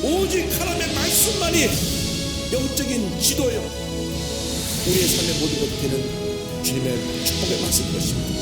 오직 하나님의 말씀만이 영적인 지도요, 우리의 삶의 모든 것이 되는 주님의 축복의 말씀인 것입니다.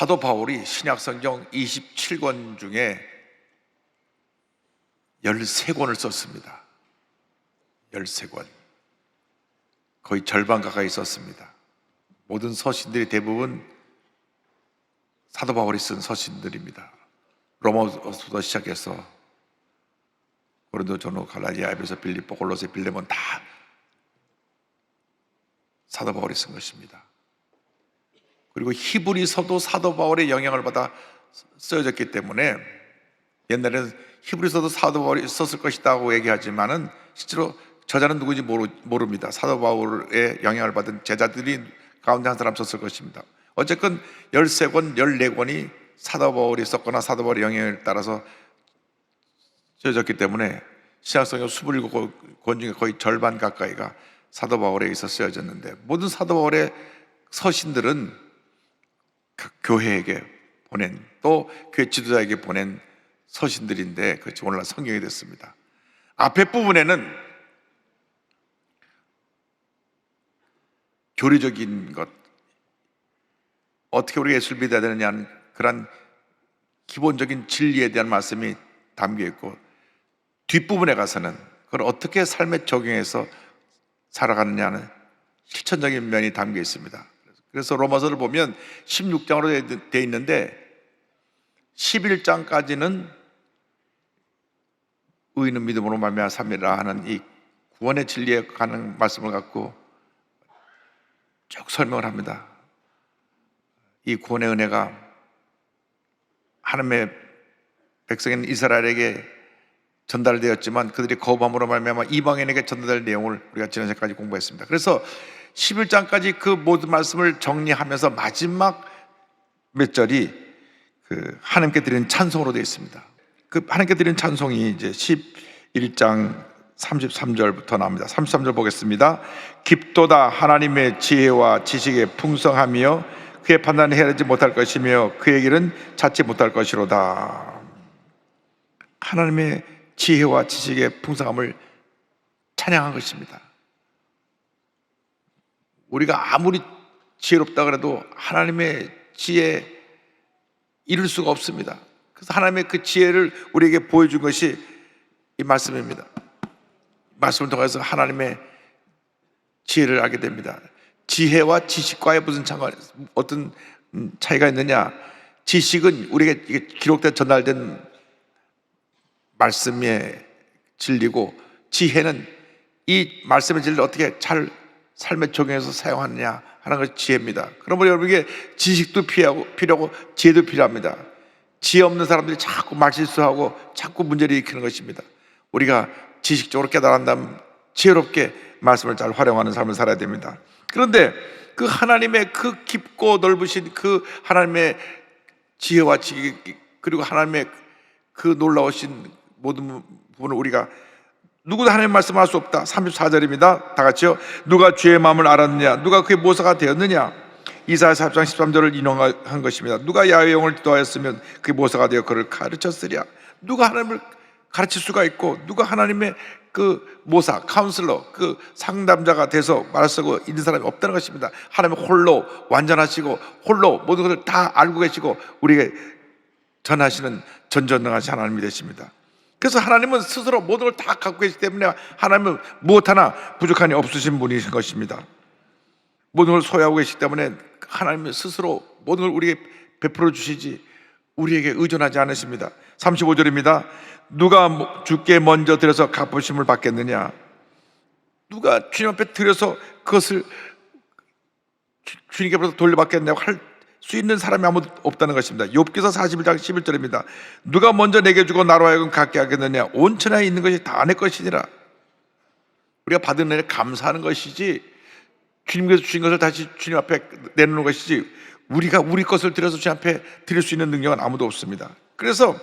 사도 바울이 신약성경 27권 중에 13권을 썼습니다. 13권. 거의 절반 가까이 썼습니다. 모든 서신들이 대부분 사도 바울이 쓴 서신들입니다. 로마서부터 시작해서 고린도, 전후, 갈라디아, 에베소, 빌립보, 골로새, 빌레몬 다 사도 바울이 쓴 것입니다. 그리고 히브리서도 사도 바울의 영향을 받아 쓰여졌기 때문에 옛날에는 히브리서도 사도 바울이 썼을 것이라고 얘기하지만은 실제로 저자는 누구인지 모릅니다. 사도 바울의 영향을 받은 제자들이 가운데 한 사람 썼을 것입니다. 어쨌건 13권, 14권이 사도 바울이 썼거나 사도 바울의 영향을 따라서 쓰여졌기 때문에 신약성경 27권 중에 거의 절반 가까이가 사도 바울에 있어 쓰여졌는데, 모든 사도 바울의 서신들은 각 교회에게 보낸, 또 교회 지도자에게 보낸 서신들인데 그것이 오늘날 성경이 됐습니다. 앞에 부분에는 교리적인 것, 어떻게 우리가 예수를 믿어야 되느냐는 그런 기본적인 진리에 대한 말씀이 담겨 있고, 뒷부분에 가서는 그걸 어떻게 삶에 적용해서 살아가느냐는 실천적인 면이 담겨 있습니다. 그래서 로마서를 보면 16장으로 되어 있는데 11장까지는 의인은 믿음으로 말미암아 삽니다 하는 이 구원의 진리에 관한 말씀을 갖고 쭉 설명을 합니다. 이 구원의 은혜가 하나님의 백성인 이스라엘에게 전달되었지만 그들이 거부함으로 말미암아 이방인에게 전달될 내용을 우리가 지난 시간까지 공부했습니다. 그래서 11장까지 그 모든 말씀을 정리하면서 마지막 몇 절이 그 하나님께 드리는 찬송으로 되어 있습니다. 그 하나님께 드리는 찬송이 이제 11장 33절부터 나옵니다. 33절 보겠습니다. 깊도다 하나님의 지혜와 지식의 풍성하며 그의 판단을 헤아리지 못할 것이며 그의 길은 찾지 못할 것이로다. 하나님의 지혜와 지식의 풍성함을 찬양한 것입니다. 우리가 아무리 지혜롭다 그래도 하나님의 지혜에 이룰 수가 없습니다. 그래서 하나님의 그 지혜를 우리에게 보여준 것이 이 말씀입니다. 말씀을 통해서 하나님의 지혜를 알게 됩니다. 지혜와 지식과의 무슨 어떤 차이가 있느냐? 지식은 우리에게 이게 기록된 전달된 말씀의 진리고, 지혜는 이 말씀의 진리를 어떻게 잘 삶에 적용해서 사용하느냐 하는 것이 지혜입니다. 그러므로 여러분에게 지식도 필요하고 지혜도 필요합니다. 지혜 없는 사람들이 자꾸 말실수하고 자꾸 문제를 일으키는 것입니다. 우리가 지식적으로 깨달은다면 지혜롭게 말씀을 잘 활용하는 삶을 살아야 됩니다. 그런데 그 하나님의 그 깊고 넓으신 그 하나님의 지혜와 지식, 그리고 하나님의 그 놀라우신 모든 부분을 우리가 누구도 하나님의 말씀을 할 수 없다. 34절입니다. 다 같이요. 누가 주의 마음을 알았느냐? 누가 그의 모사가 되었느냐? 이사야 4장 13절을 인용한 것입니다. 누가 야훼의 영을 기도하였으면 그의 모사가 되어 그를 가르쳤으랴. 누가 하나님을 가르칠 수가 있고, 누가 하나님의 그 모사, 카운슬러, 그 상담자가 돼서 말할 수 있는 사람이 없다는 것입니다. 하나님은 홀로 완전하시고 홀로 모든 것을 다 알고 계시고 우리에게 전하시는 전전능하신 하나님이 되십니다. 그래서 하나님은 스스로 모든 걸 다 갖고 계시기 때문에 하나님은 무엇 하나 부족함이 없으신 분이신 것입니다. 모든 걸 소유하고 계시기 때문에 하나님은 스스로 모든 걸 우리에게 베풀어 주시지 우리에게 의존하지 않으십니다. 35절입니다. 누가 주께 먼저 드려서 갚으심을 받겠느냐? 누가 주님 앞에 드려서 그것을 주님께로부터 돌려받겠냐고 할 수 있는 사람이 아무도 없다는 것입니다. 욥기서 41장 11절입니다. 누가 먼저 내게 주고 나로 하여금 갖게 하겠느냐? 온 천하에 있는 것이 다 내 것이니라. 우리가 받은 은혜를 감사하는 것이지, 주님께서 주신 것을 다시 주님 앞에 내놓는 것이지, 우리가 우리 것을 들여서 주님 앞에 드릴 수 있는 능력은 아무도 없습니다. 그래서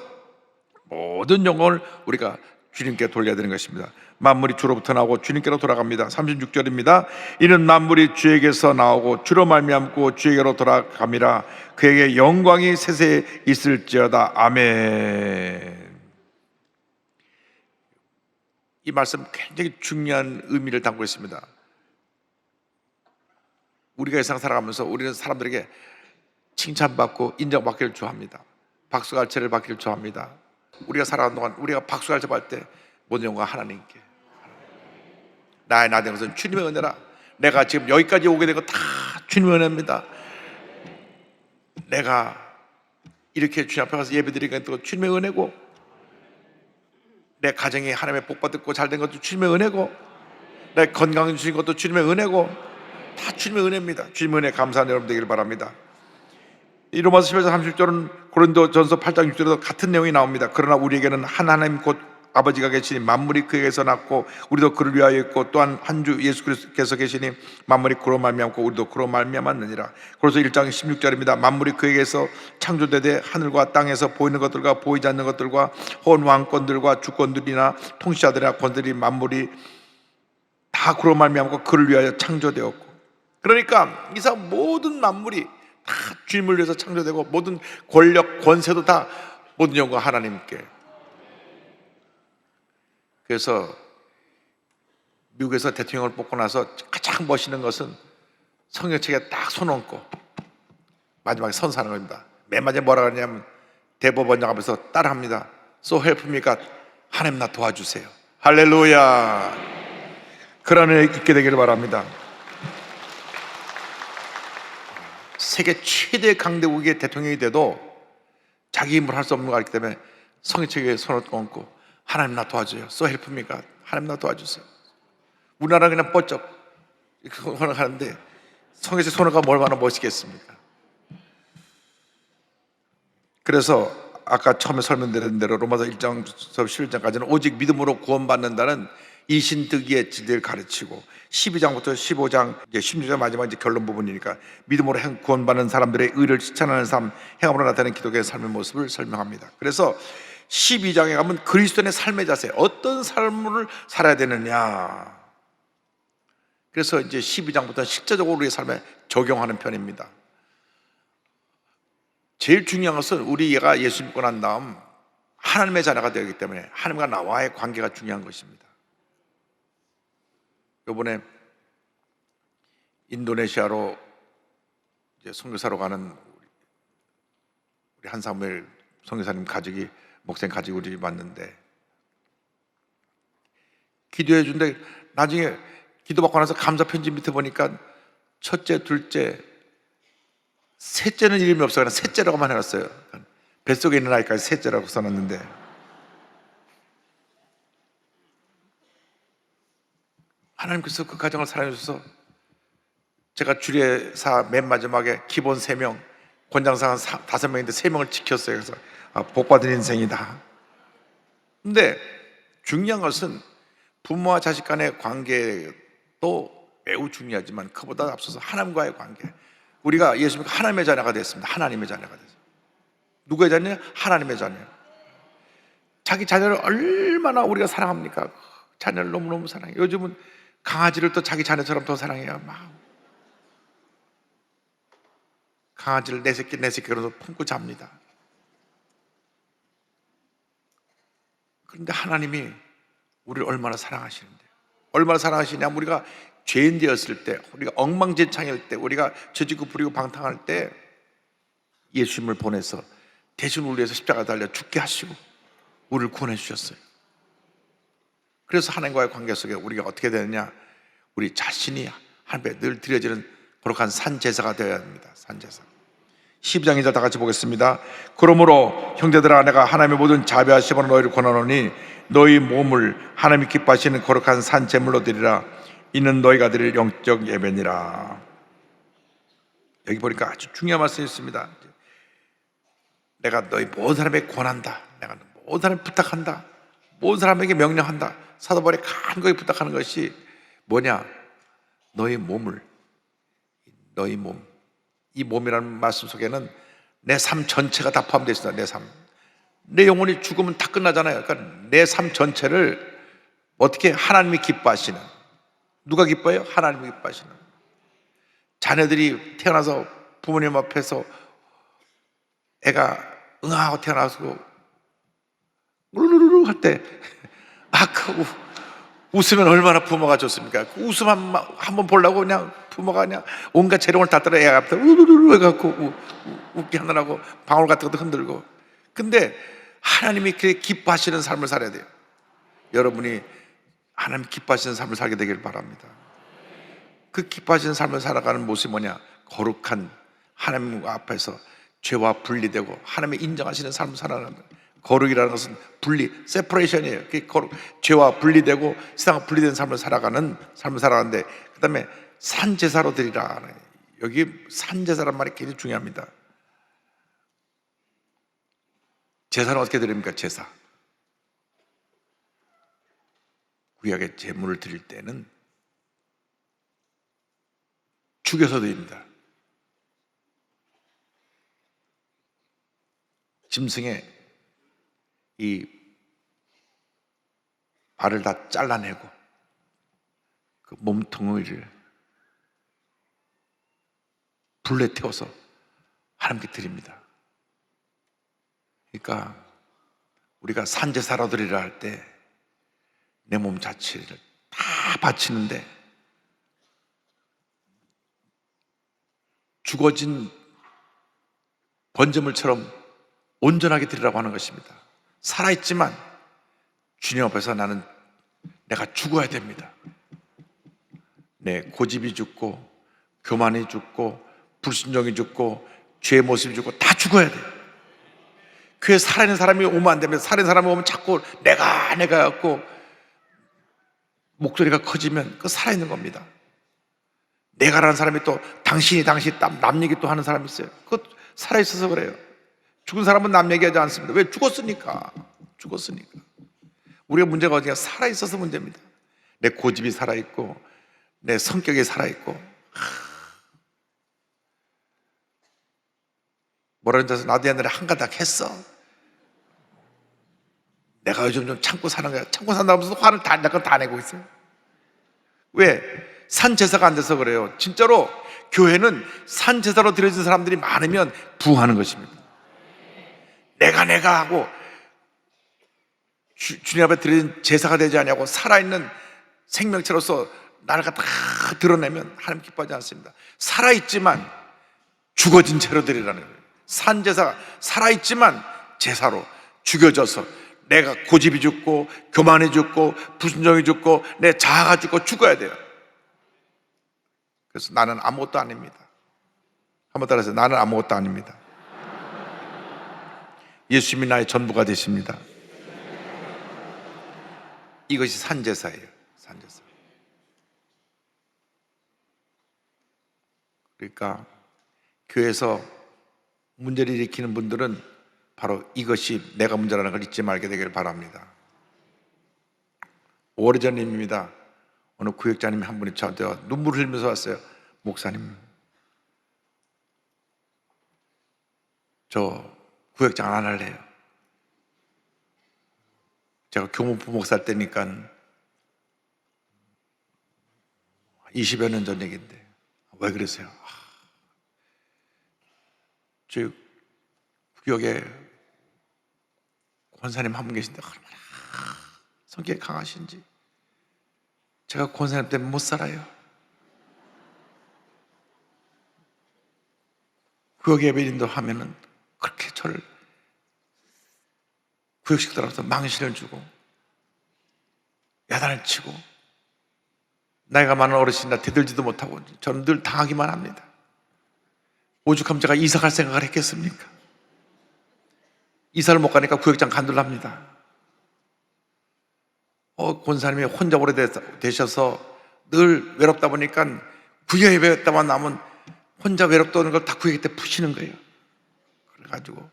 모든 영광을 우리가 주님께 돌려야 되는 것입니다. 만물이 주로부터 나오고 주님께로 돌아갑니다. 36절입니다. 이는 만물이 주에게서 나오고 주로 말미암고 주에게로 돌아갑니다. 그에게 영광이 세세에 있을지어다. 아멘. 이 말씀 굉장히 중요한 의미를 담고 있습니다. 우리가 세상 살아가면서 우리는 사람들에게 칭찬받고 인정받기를 좋아합니다. 박수갈채를 받기를 좋아합니다. 우리가 살아가는 동안 우리가 박수갈채 받을 때 모든 영광 하나님께. 나의 나 된 것은 주님의 은혜라. 내가 지금 여기까지 오게 된 거 다 주님의 은혜입니다. 내가 이렇게 주님 앞에 가서 예배드리는 것도 주님의 은혜고, 내 가정이 하나님의 복 받고 잘된 것도 주님의 은혜고, 내 건강 주신 것도 주님의 은혜고, 다 주님의 은혜입니다. 주님의 은혜 감사하는 여러분 되기를 바랍니다. 이 로마서 11장 30절은 고린도전서 8장 6절에도 같은 내용이 나옵니다. 그러나 우리에게는 한 하나님 곧 아버지가 계시니 만물이 그에게서 났고 우리도 그를 위하여 있고 또한 한 주 예수 그리스도께서 계시니 만물이 그로 말미암고 우리도 그로 말미암았느니라. 그래서 1장 16절입니다. 만물이 그에게서 창조되되 하늘과 땅에서 보이는 것들과 보이지 않는 것들과 온 왕권들과 주권들이나 통치자들이나 권들이 만물이 다 그로 말미암고 그를 위하여 창조되었고, 그러니까 이상 모든 만물이 다 주님을 위해서 창조되고 모든 권력 권세도 다 모든 영광 하나님께. 그래서 미국에서 대통령을 뽑고 나서 가장 멋있는 것은 성경책에 딱 손 얹고 마지막에 선사하는 겁니다. 맨 마지막에 뭐라 그러냐면 대법원장 앞에서 따라합니다. So help me God. 하나님 나 도와주세요. 할렐루야. 그런 애 있게 되기를 바랍니다. 세계 최대 강대국의 대통령이 돼도 자기 힘으로 할 수 없는 거 알기 때문에 성경책에 손을 얹고 하나님 나 도와줘요. So help me God. 하나님 나 도와주세요. 우리나라는 그냥 뻗쩍 이렇게 하는데 성경책 손을 얹으면 얼마나 멋있겠습니까? 그래서 아까 처음에 설명드린 대로 로마서 1장부터 11장까지는 오직 믿음으로 구원받는다는 이신득의의 진리를 가르치고 12장부터 15장, 이제 16장 마지막 이제 결론 부분이니까 믿음으로 구원받는 사람들의 의를 실천하는 삶, 행함으로 나타내는 기독교의 삶의 모습을 설명합니다. 그래서 12장에 가면 그리스도인의 삶의 자세, 어떤 삶을 살아야 되느냐. 그래서 이제 12장부터 실제적으로 우리의 삶에 적용하는 편입니다. 제일 중요한 것은 우리가 예수 믿고 난 다음 하나님의 자녀가 되기 때문에 하나님과 나와의 관계가 중요한 것입니다. 이번에 인도네시아로 이제 선교사로 가는 우리 한사무엘 선교사님 가족이, 목사님 가족이 우리 왔는데 기도해 준데 나중에 기도받고 나서 감사 편지 밑에 보니까 첫째, 둘째, 셋째는 이름이 없어 그냥 셋째라고만 해놨어요. 뱃속에 있는 아이까지 셋째라고 써놨는데, 하나님께서 그 가정을 사랑해 주셔서 제가 주례사 맨 마지막에 기본 3명, 권장상 5명인데 3명을 지켰어요. 그래서 복받은 인생이다. 근데 중요한 것은 부모와 자식 간의 관계도 매우 중요하지만 그보다 앞서서 하나님과의 관계. 우리가 예수 믿고 하나님의 자녀가 됐습니다. 하나님의 자녀가 됐습니다. 누구의 자녀냐? 하나님의 자녀. 자기 자녀를 얼마나 우리가 사랑합니까? 자녀를 너무너무 사랑해요. 요즘은 강아지를 또 자기 자녀처럼 더 사랑해요. 막 강아지를 내 새끼 그러면서 품고 잡니다. 그런데 하나님이 우리를 얼마나 사랑하시는데, 얼마나 사랑하시냐면 우리가 죄인 되었을 때, 우리가 엉망진창일 때, 우리가 죄짓고 부리고 방탕할 때 예수님을 보내서 대신 우리를 위해서 십자가 달려 죽게 하시고 우리를 구원해 주셨어요. 그래서 하나님과의 관계 속에 우리가 어떻게 되느냐, 우리 자신이 하나님께 늘 드려지는 거룩한 산제사가 되어야 합니다. 산제사. 12장 2절 다 같이 보겠습니다. 그러므로 형제들아, 내가 하나님의 모든 자비하심으로 너희를 권하노니 너희 몸을 하나님이 기뻐하시는 거룩한 산제물로 드리라. 이는 너희가 드릴 영적 예배니라. 여기 보니까 아주 중요한 말씀이 있습니다. 내가 너희 모든 사람에게 권한다. 내가 모든 사람에게 부탁한다. 모든 사람에게 명령한다. 사도 바울이 간곡히 부탁하는 것이 뭐냐? 너희 몸을, 너희 몸. 이 몸이라는 말씀 속에는 내 삶 전체가 다 포함되어 있습니다. 내 삶. 내 영혼이 죽으면 다 끝나잖아요. 그러니까 내 삶 전체를 어떻게 하나님이 기뻐하시는, 누가 기뻐해요? 하나님이 기뻐하시는. 자녀들이 태어나서 부모님 앞에서 애가 응하고 태어나서 우르르르 할 때 웃으면 얼마나 부모가 좋습니까? 그 웃음 한번 보려고 그냥 부모가 그냥 온갖 재롱을 다 떨어 애가 앞에 우르르르 해갖고 웃게 하느라고 방울 같은 것도 흔들고. 근데 하나님이 그렇게 기뻐하시는 삶을 살아야 돼요. 여러분이 하나님 기뻐하시는 삶을 살게 되길 바랍니다. 그 기뻐하시는 삶을 살아가는 모습이 뭐냐? 거룩한 하나님 앞에서 죄와 분리되고 하나님의 인정하시는 삶을 살아가는 거예요. 거룩이라는 것은 분리, 세퍼레이션이에요. 죄와 분리되고 세상과 분리된 삶을 살아가는데, 그 다음에 산제사로 드리라. 여기 산제사란 말이 굉장히 중요합니다. 제사는 어떻게 드립니까? 제사. 구약의 제물을 드릴 때는 죽여서 드립니다. 짐승의 이 발을 다 잘라내고 그 몸통을 불에 태워서 하나님께 드립니다. 그러니까 우리가 산제사로 드리라 할 때 내 몸 자체를 다 바치는데 죽어진 번제물처럼 온전하게 드리라고 하는 것입니다. 살아있지만 주님 앞에서 나는 내가 죽어야 됩니다. 내 고집이 죽고 교만이 죽고 불순종이 죽고 죄의 모습이 죽고 다 죽어야 돼요. 교회에 살아있는 사람이 오면 안 됩니다. 살아있는 사람이 오면 자꾸 내가 갖고 목소리가 커지면 그 살아있는 겁니다. 내가라는 사람이 또 당신이 남 얘기 또 하는 사람이 있어요. 그거 살아있어서 그래요. 죽은 사람은 남 얘기하지 않습니다. 왜? 죽었으니까. 우리가 문제가 어디냐? 살아있어서 문제입니다. 내 고집이 살아있고 내 성격이 살아있고 뭐라는 데서 나도 옛날에 한 가닥 했어. 내가 요즘 좀 참고 사는 거야. 참고 산다면서 화를 다 내고 있어요. 왜? 산제사가 안 돼서 그래요. 진짜로 교회는 산제사로 드려진 사람들이 많으면 부흥하는 것입니다. 내가 하고 주님 앞에 드려진 제사가 되지 않냐고 살아있는 생명체로서 나를 갖다 드러내면 하나님 기뻐하지 않습니다. 살아있지만 죽어진 채로 드리라는 거예요. 산제사가 살아있지만 제사로 죽여져서 내가 고집이 죽고 교만이 죽고 불순종이 죽고 내 자아가 죽고 죽어야 돼요. 그래서 나는 아무것도 아닙니다. 한번 따라서 나는 아무것도 아닙니다. 예수님이 나의 전부가 되십니다. 이것이 산제사예요. 산제사. 그러니까 교회에서 문제를 일으키는 분들은 바로 이것이 내가 문제라는 걸 잊지 말게 되길 바랍니다. 오래전 일입니다. 어느 구역장님이 한 분이 저한테 눈물을 흘리면서 왔어요. 목사님, 저 구역장 안 할래요. 제가 교무부 목사 때니까 20여 년 전 얘기인데 왜 그러세요? 저 구역에 권사님 한 분 계신데 얼마나 성격이 강하신지 제가 권사님 때문에 못 살아요. 구역 예배인도 하면은 그렇게 저를 구역식들한테 망신을 주고 야단을 치고 나이가 많은 어르신이라 대들지도 못하고 저는 늘 당하기만 합니다. 오죽하면 제가 이사 갈 생각을 했겠습니까? 이사를 못 가니까 구역장 간둘랍니다. 권사님이 혼자 오래되셔서 늘 외롭다 보니까 구역 예배였다만 나면 혼자 외롭다는 걸 다 구역 때 푸시는 거예요. 그래가지고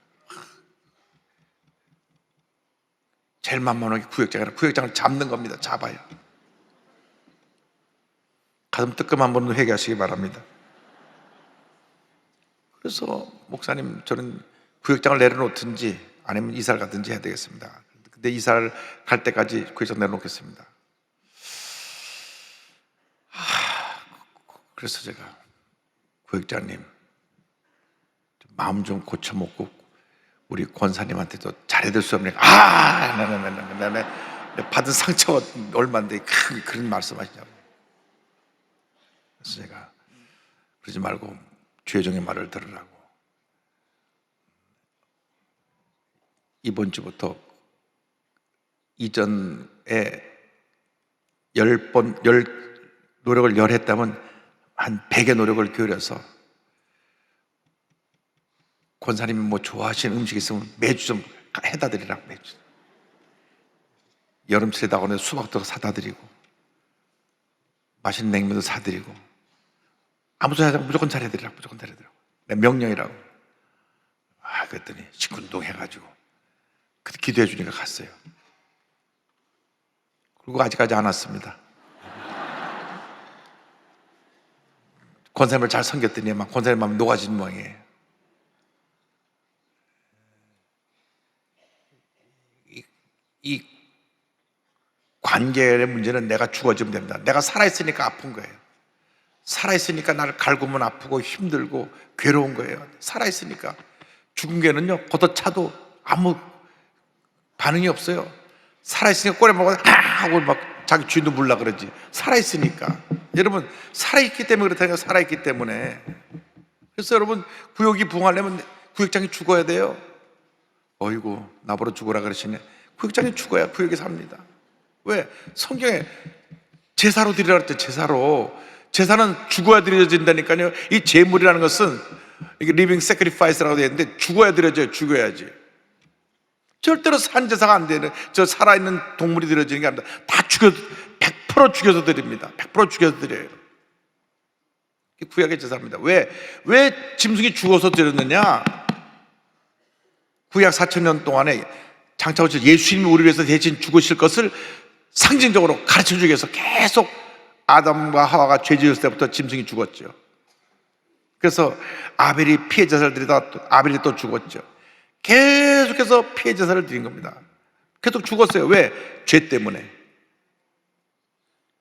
제일 만만하게 구역장을 잡는 겁니다. 잡아요. 가슴 뜨끔 한번 회개하시기 바랍니다. 그래서 목사님 저는 구역장을 내려놓든지 아니면 이사를 가든지 해야 되겠습니다. 근데 이사를 갈 때까지 구역장 내려놓겠습니다. 그래서 제가 구역장님 마음 좀 고쳐먹고 우리 권사님한테도 잘해줄 수 없으니까 나 받은 상처가 얼마인데 그런 말씀하시냐고. 그래서 제가 그러지 말고 주여종의 말을 들으라고 이번 주부터 이전에 10번 노력을 10 했다면 한 100의 노력을 기울여서 권사님이 뭐 좋아하시는 음식 있으면 매주 좀 해다 드리라고. 매주 여름철에 나오는 수박도 사다 드리고 맛있는 냉면도 사드리고 아무 소리 하지 말고 무조건 잘해드리라고. 무조건 잘해드리라고. 내 명령이라고. 그랬더니 시큰둥 해가지고 그때 기도해 주니까 갔어요. 그리고 아직까지 안 왔습니다. 권사님을 잘 섬겼더니 막 권사님 마음이 녹아진 모양이에요. 이 관계의 문제는 내가 죽어지면 됩니다. 내가 살아있으니까 아픈 거예요. 살아있으니까 나를 갈구면 아프고 힘들고 괴로운 거예요. 살아있으니까. 죽은 개는요, 걷어차도 아무 반응이 없어요. 살아있으니까 꼬리 먹어 하고 막 자기 주인도 물라 그러지. 살아있으니까. 여러분, 살아있기 때문에 그렇다니까. 살아있기 때문에. 그래서 여러분, 구역이 부흥하려면 구역장이 죽어야 돼요. 어이구, 나보러 죽으라 그러시네. 구역장이 죽어야 구역이 삽니다. 왜? 성경에 제사로 드리라 그랬죠. 제사는 죽어야 드려진다니까요. 이 제물이라는 것은 이게 리빙 세크리파이스라고 되어 있는데 죽어야 드려져요. 죽어야지. 절대로 산 제사가 안 되는, 저 살아있는 동물이 드려지는 게 아닙니다. 다 100% 죽여서 드립니다. 100% 죽여서 드려요. 이게 구약의 제사입니다. 왜 짐승이 죽어서 드렸느냐? 구약 4,000년 동안에 장차 오실 예수님이 우리 위해서 대신 죽으실 것을 상징적으로 가르쳐 주기 위해서 계속 아담과 하와가 죄 지었을 때부터 짐승이 죽었죠. 그래서 아벨이 피해 제사를 드리다가 아벨이 또 죽었죠. 계속해서 피해 제사를 드린 겁니다. 계속 죽었어요. 왜? 죄 때문에.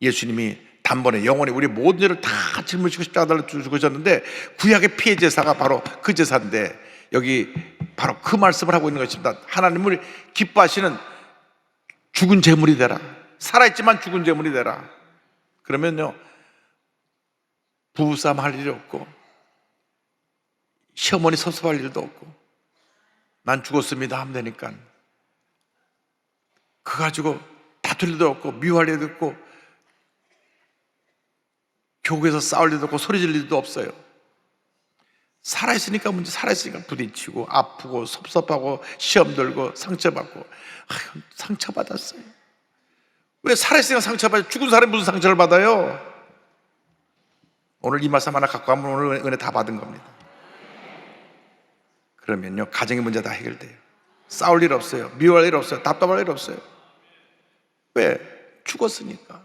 예수님이 단번에 영원히 우리 모든 죄를 다 짊어지고 십자가에 죽으셨는데 구약의 피해 제사가 바로 그 제사인데 여기 바로 그 말씀을 하고 있는 것입니다. 하나님을 기뻐하시는 죽은 제물이 되라. 살아있지만 죽은 제물이 되라. 그러면요, 부부싸움 할 일이 없고 시어머니 섭섭할 일도 없고 난 죽었습니다 하면 되니까 그거 가지고 다툴 일도 없고 미워할 일도 없고 교회에서 싸울 일도 없고 소리 지를 일도 없어요. 살아있으니까 문제, 살아있으니까 부딪히고 아프고 섭섭하고 시험 들고 상처받고 상처받았어요. 왜? 살아있으니까 상처받아요. 죽은 사람이 무슨 상처를 받아요? 오늘 이 말씀 하나 갖고 가면 오늘 은혜 다 받은 겁니다. 그러면요, 가정의 문제 다 해결돼요. 싸울 일 없어요. 미워할 일 없어요. 답답할 일 없어요. 왜? 죽었으니까.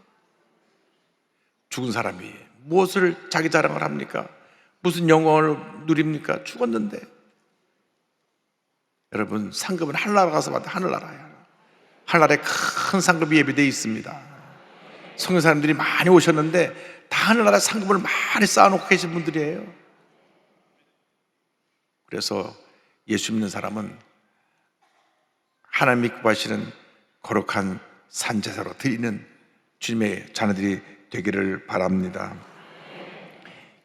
죽은 사람이 무엇을 자기 자랑을 합니까? 무슨 영광을 누립니까? 죽었는데. 여러분, 상급은 하늘나라 가서 받아. 하늘나라야. 하늘나라에 큰 상급이 예비되어 있습니다. 성경 사람들이 많이 오셨는데 다 하늘나라 상급을 많이 쌓아놓고 계신 분들이에요. 그래서 예수 믿는 사람은 하나님이 기뻐하시는 거룩한 산제사로 드리는 주님의 자녀들이 되기를 바랍니다.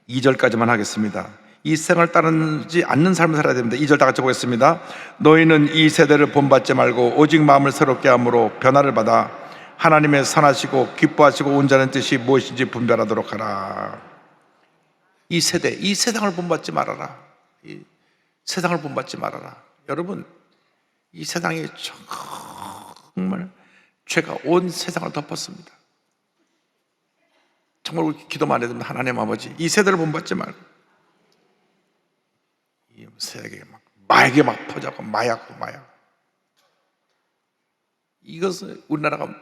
2절까지만 하겠습니다. 이 생을 따르지 않는 삶을 살아야 됩니다. 2절 다 같이 보겠습니다. 너희는 이 세대를 본받지 말고 오직 마음을 새롭게 함으로 변화를 받아 하나님의 선하시고 기뻐하시고 온전한 뜻이 무엇인지 분별하도록 하라. 이 세상을 본받지 말아라. 이 세상을 본받지 말아라. 여러분, 이 세상에 정말 죄가 온 세상을 덮었습니다. 정말 우리 기도만 해도 하나님 아버지, 이 세대를 본받지 말고 이 세계에 막 마약이 막 퍼져고 마약 이것을 우리나라가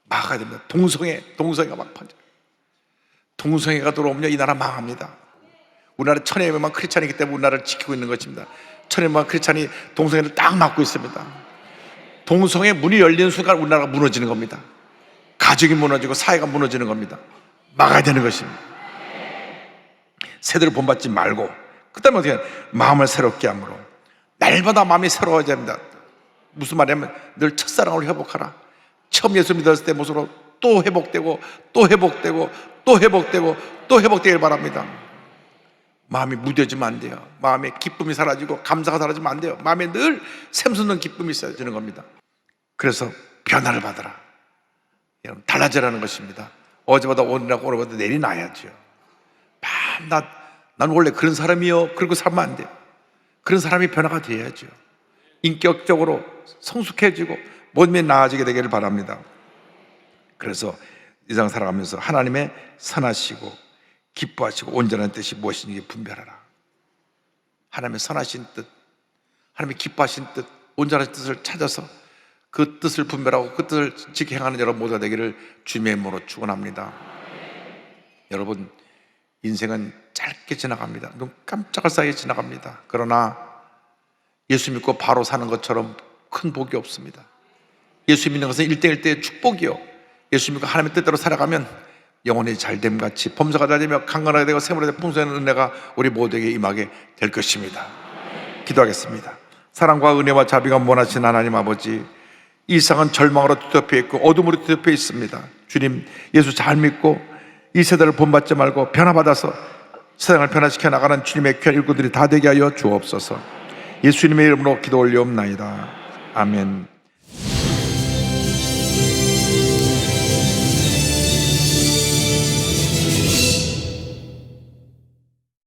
막아야 됩니다. 동성애가 막 퍼져. 동성애가 들어오면 이 나라 망합니다. 우리나라 1,000여만 크리스찬이기 때문에 우리나라를 지키고 있는 것입니다. 1,000여만 크리스찬이 동성애를 딱 막고 있습니다. 동성애 문이 열리는 순간 우리나라가 무너지는 겁니다. 가족이 무너지고 사회가 무너지는 겁니다. 막아야 되는 것입니다. 세대를 본받지 말고, 그 다음에 어떻게 마음을 새롭게 함으로, 날마다 마음이 새로워져야 합니다. 무슨 말이냐면 늘 첫사랑으로 회복하라. 처음 예수 믿었을 때 모습으로 또 회복되고 또 회복되고 또 회복되고 또 회복되길 바랍니다. 마음이 무뎌지면 안 돼요. 마음에 기쁨이 사라지고 감사가 사라지면 안 돼요. 마음에 늘 샘솟는 기쁨이 있어지는 겁니다. 그래서 변화를 받아라. 여러분, 달라지라는 것입니다. 어제보다 오늘하고 오늘보다 내일이 나야죠. 난 원래 그런 사람이요, 그리고 살면 안 돼요. 그런 사람이 변화가 돼야죠. 인격적으로 성숙해지고 모든 면이 나아지게 되기를 바랍니다. 그래서 이 세상 살아가면서 하나님의 선하시고 기뻐하시고 온전한 뜻이 무엇인지 분별하라. 하나님의 선하신 뜻, 하나님의 기뻐하신 뜻, 온전한 뜻을 찾아서 그 뜻을 분별하고 그 뜻을 지켜 행하는 여러분 모두가 되기를 주님의 이름으로 축원합니다. 여러분, 인생은 짧게 지나갑니다. 눈 깜짝할 사이에 지나갑니다. 그러나 예수 믿고 바로 사는 것처럼 큰 복이 없습니다. 예수 믿는 것은 일대일대의 축복이요, 예수 믿고 하나님의 뜻대로 살아가면 영혼이 잘됨 같이 범사가 잘 되며 강건하게 되고 세물에 풍성한 은혜가 우리 모두에게 임하게 될 것입니다. 기도하겠습니다. 사랑과 은혜와 자비가 원하신 하나님 아버지, 이 세상은 절망으로 뒤덮여 있고 어둠으로 뒤덮여 있습니다. 주님, 예수 잘 믿고 이 세대를 본받지 말고 변화받아서 세상을 변화시켜 나가는 주님의 귀한 일꾼들이 다 되게 하여 주옵소서. 예수님의 이름으로 기도 올리옵나이다. 아멘.